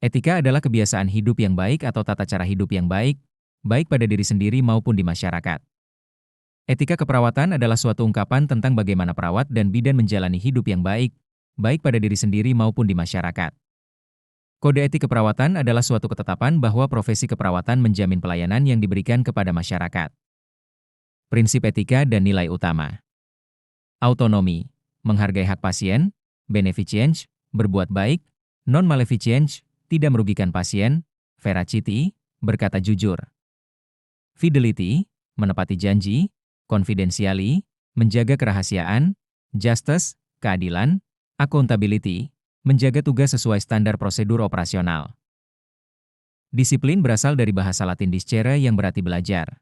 Etika adalah kebiasaan hidup yang baik atau tata cara hidup yang baik, baik pada diri sendiri maupun di masyarakat. Etika keperawatan adalah suatu ungkapan tentang bagaimana perawat dan bidan menjalani hidup yang baik, baik pada diri sendiri maupun di masyarakat. Kode etik keperawatan adalah suatu ketetapan bahwa profesi keperawatan menjamin pelayanan yang diberikan kepada masyarakat. Prinsip etika dan nilai utama. Autonomi, menghargai hak pasien; beneficence, berbuat baik; non-maleficence, tidak merugikan pasien; veracity, berkata jujur; fidelity, menepati janji; confidentiality, menjaga kerahasiaan; justice, keadilan; accountability, menjaga tugas sesuai standar prosedur operasional. Disiplin berasal dari bahasa Latin discere yang berarti belajar.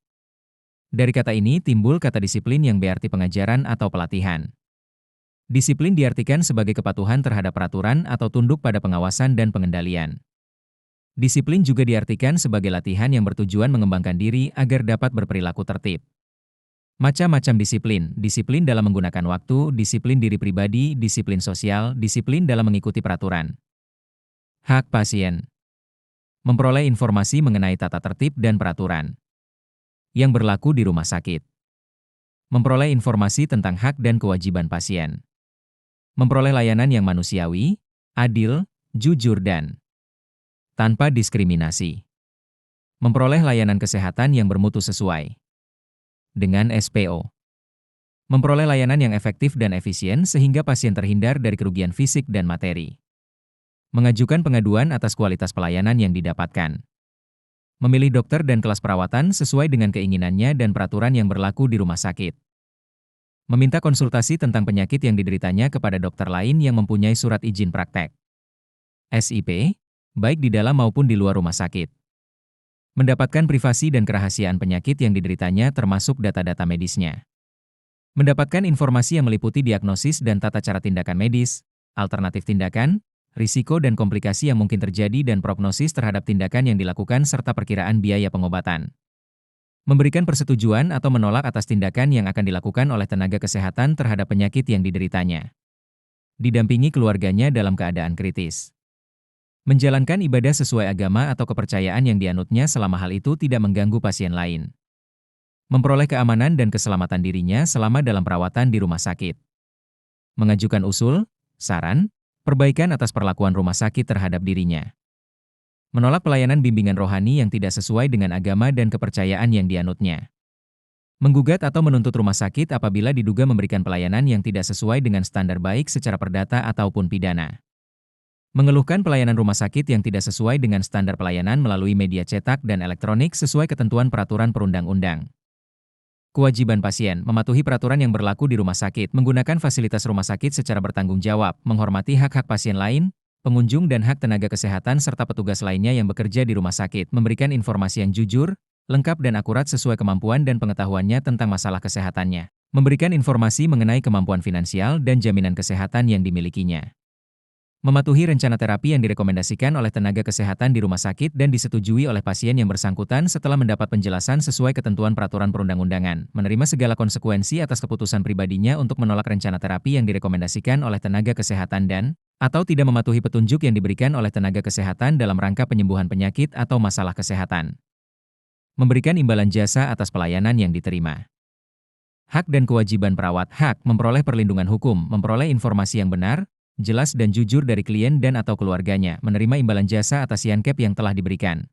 Dari kata ini timbul kata disiplin yang berarti pengajaran atau pelatihan. Disiplin diartikan sebagai kepatuhan terhadap peraturan atau tunduk pada pengawasan dan pengendalian. Disiplin juga diartikan sebagai latihan yang bertujuan mengembangkan diri agar dapat berperilaku tertib. Macam-macam disiplin: disiplin dalam menggunakan waktu, disiplin diri pribadi, disiplin sosial, disiplin dalam mengikuti peraturan. Hak pasien. Memperoleh informasi mengenai tata tertib dan peraturan yang berlaku di rumah sakit. Memperoleh informasi tentang hak dan kewajiban pasien. Memperoleh layanan yang manusiawi, adil, jujur dan tanpa diskriminasi. Memperoleh layanan kesehatan yang bermutu sesuai dengan SPO. Memperoleh layanan yang efektif dan efisien sehingga pasien terhindar dari kerugian fisik dan materi. Mengajukan pengaduan atas kualitas pelayanan yang didapatkan. Memilih dokter dan kelas perawatan sesuai dengan keinginannya dan peraturan yang berlaku di rumah sakit. Meminta konsultasi tentang penyakit yang dideritanya kepada dokter lain yang mempunyai surat izin praktek SIP, baik di dalam maupun di luar rumah sakit. Mendapatkan privasi dan kerahasiaan penyakit yang dideritanya termasuk data-data medisnya. Mendapatkan informasi yang meliputi diagnosis dan tata cara tindakan medis, alternatif tindakan, risiko dan komplikasi yang mungkin terjadi dan prognosis terhadap tindakan yang dilakukan serta perkiraan biaya pengobatan. Memberikan persetujuan atau menolak atas tindakan yang akan dilakukan oleh tenaga kesehatan terhadap penyakit yang dideritanya. Didampingi keluarganya dalam keadaan kritis. Menjalankan ibadah sesuai agama atau kepercayaan yang dianutnya selama hal itu tidak mengganggu pasien lain. Memperoleh keamanan dan keselamatan dirinya selama dalam perawatan di rumah sakit. Mengajukan usul, saran, perbaikan atas perlakuan rumah sakit terhadap dirinya. Menolak pelayanan bimbingan rohani yang tidak sesuai dengan agama dan kepercayaan yang dianutnya. Menggugat atau menuntut rumah sakit apabila diduga memberikan pelayanan yang tidak sesuai dengan standar baik secara perdata ataupun pidana. Mengeluhkan pelayanan rumah sakit yang tidak sesuai dengan standar pelayanan melalui media cetak dan elektronik sesuai ketentuan peraturan perundang-undang. Kewajiban pasien: mematuhi peraturan yang berlaku di rumah sakit, menggunakan fasilitas rumah sakit secara bertanggung jawab, menghormati hak-hak pasien lain, pengunjung dan hak tenaga kesehatan serta petugas lainnya yang bekerja di rumah sakit, memberikan informasi yang jujur, lengkap dan akurat sesuai kemampuan dan pengetahuannya tentang masalah kesehatannya, memberikan informasi mengenai kemampuan finansial dan jaminan kesehatan yang dimilikinya. Mematuhi rencana terapi yang direkomendasikan oleh tenaga kesehatan di rumah sakit dan disetujui oleh pasien yang bersangkutan setelah mendapat penjelasan sesuai ketentuan peraturan perundang-undangan, menerima segala konsekuensi atas keputusan pribadinya untuk menolak rencana terapi yang direkomendasikan oleh tenaga kesehatan atau tidak mematuhi petunjuk yang diberikan oleh tenaga kesehatan dalam rangka penyembuhan penyakit atau masalah kesehatan. Memberikan imbalan jasa atas pelayanan yang diterima. Hak dan kewajiban perawat: hak memperoleh perlindungan hukum, memperoleh informasi yang benar, jelas dan jujur dari klien dan atau keluarganya, menerima imbalan jasa atas yankep yang telah diberikan.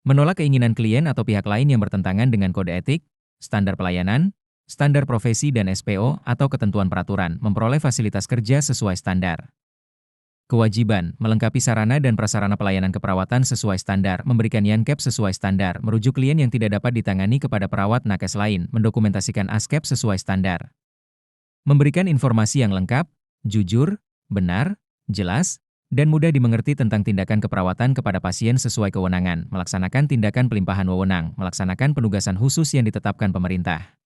Menolak keinginan klien atau pihak lain yang bertentangan dengan kode etik, standar pelayanan, standar profesi dan SPO atau ketentuan peraturan, memperoleh fasilitas kerja sesuai standar. Kewajiban: melengkapi sarana dan prasarana pelayanan keperawatan sesuai standar, memberikan yankep sesuai standar, merujuk klien yang tidak dapat ditangani kepada perawat nakes lain, mendokumentasikan askep sesuai standar. Memberikan informasi yang lengkap, jujur, benar, jelas, dan mudah dimengerti tentang tindakan keperawatan kepada pasien sesuai kewenangan, melaksanakan tindakan pelimpahan wewenang, melaksanakan penugasan khusus yang ditetapkan pemerintah.